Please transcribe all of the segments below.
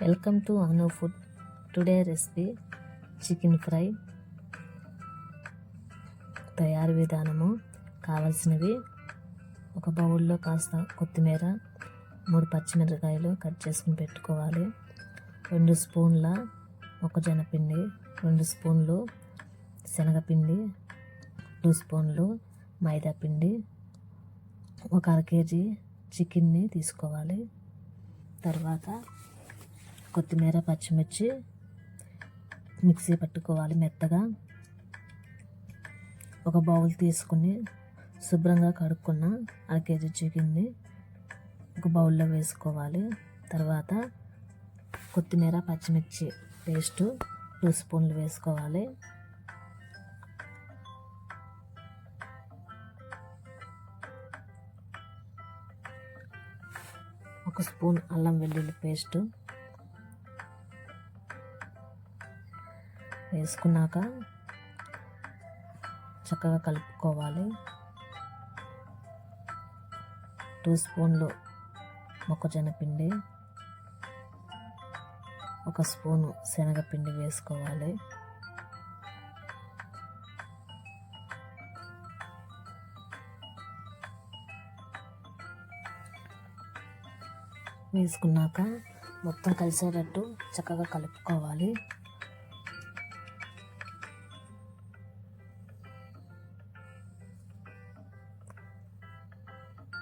Welcome to Anu food. Today recipe chicken fry. తయారు విధానము: కావలసినవి ఒక బౌల్లో కాస్త కొత్తిమీర, 3 పచ్చిమిరపకాయలు కట్ చేసుకుని పెట్టుకోవాలి. 2 స్పూన్ల మొక్కజొన్న పిండి, 2 స్పూన్లు శనగపిండి, 2 స్పూన్లు మైదా పిండి, ఒక అర కేజీ చికెన్ని తీసుకోవాలి. తర్వాత కొత్తిమీర, పచ్చిమిర్చి మిక్సీ పట్టుకోవాలి మెత్తగా. ఒక బౌల్ తీసుకుని శుభ్రంగా కడుక్కున్న అర కేజీ చికెన్ని ఒక బౌల్లో వేసుకోవాలి. తర్వాత కొత్తిమీర, పచ్చిమిర్చి పేస్టు 2 స్పూన్లు వేసుకోవాలి. ఒక స్పూన్ అల్లం వెల్లుల్లి పేస్టు వేసుకున్నాక చక్కగా కలుపుకోవాలి. 2 స్పూన్లు మొక్కజొన్న పిండి, 1 స్పూను శనగపిండి వేసుకోవాలి. వేసుకున్నాక మొత్తం కలిసేటట్టు చక్కగా కలుపుకోవాలి.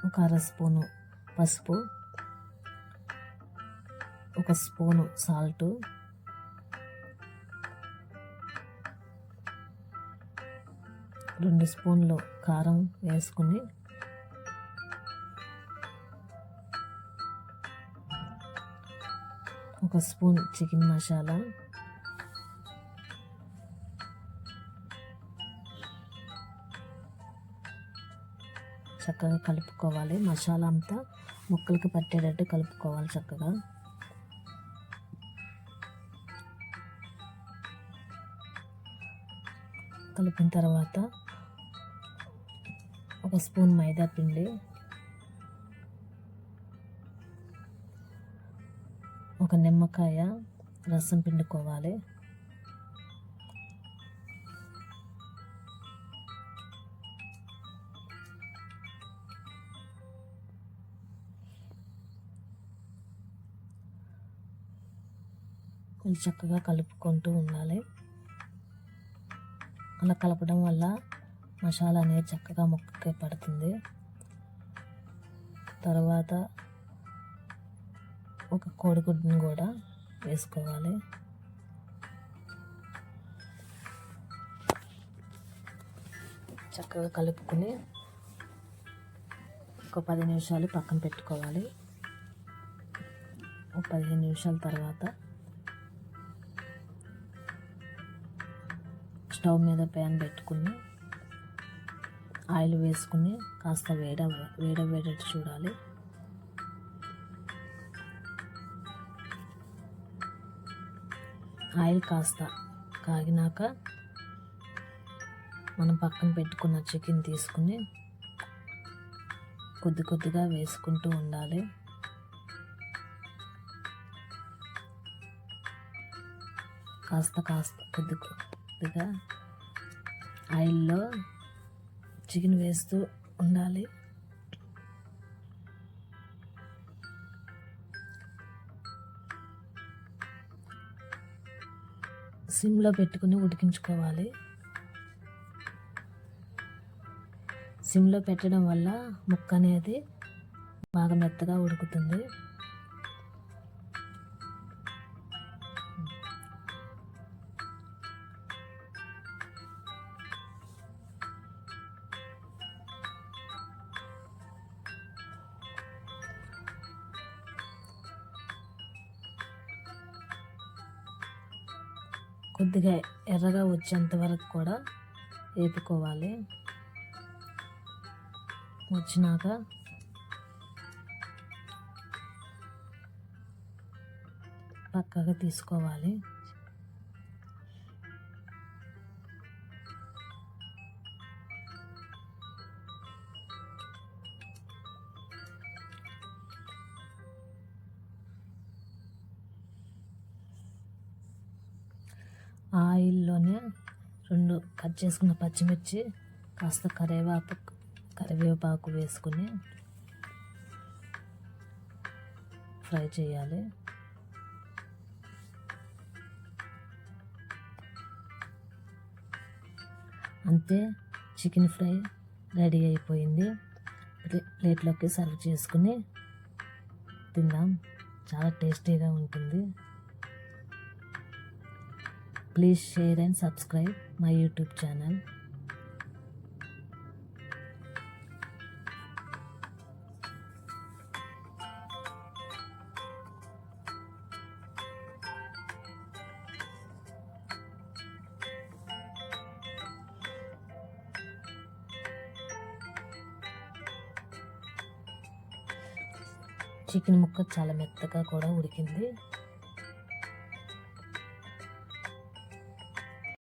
ఒక అర స్పూను పసుపు, 1 స్పూను సాల్టు, 2 స్పూన్లు కారం వేసుకుని ఒక స్పూన్ చికెన్ మసాలా, చక్కగా కలుపుకోవాలి. మసాలా అంతా ముక్కలకి పట్టేటట్టు కలుపుకోవాలి చక్కగా. కలిపిన తర్వాత 1 స్పూన్ మైదా పిండి, 1 నిమ్మకాయ రసం పిండుకోవాలి. ఇది చక్కగా కలుపుకుంటూ ఉండాలి. అలా కలపడం వల్ల మసాలా అనేది చక్కగా ముక్కకి పడుతుంది. తర్వాత ఒక కోడిగుడ్డును కూడా వేసుకోవాలి. చక్కగా కలుపుకొని ఒక 10 నిమిషాలు పక్కన పెట్టుకోవాలి. ఒక 15 నిమిషాల తర్వాత స్టవ్ మీద ప్యాన్ పెట్టుకుని ఆయిల్ వేసుకుని కాస్త వేడేటట్టు చూడాలి. ఆయిల్ కాస్త కాగినాక మనం పక్కన పెట్టుకున్న చికెన్ తీసుకుని కొద్దిగా వేసుకుంటూ ఉండాలి. కాస్త కొద్దిగా ఆయిల్లో చికెన్ వేస్తూ ఉండాలి. సిమ్లో పెట్టుకుని ఉడికించుకోవాలి. సిమ్లో పెట్టడం వల్ల ముక్క అనేది బాగా మెత్తగా ఉడుకుతుంది. కొద్దిగా ఎర్రగా వచ్చేంత వరకు కూడా వేపుకోవాలి. వచ్చినాక పక్కగా తీసుకోవాలి. ఆయిల్లోనే 2 కట్ చేసుకున్న పచ్చిమిర్చి, కాస్త కరివేపాకు వేసుకుని ఫ్రై చేయాలి. అంతే, చికెన్ ఫ్రై రెడీ అయిపోయింది. ప్లేట్లోకి సర్వ్ చేసుకుని తిందాం. చాలా టేస్టీగా ఉంటుంది. Please share and subscribe my YouTube channel. Chicken ముక్క చాలా మెత్తగా కూడా ఉడికింది.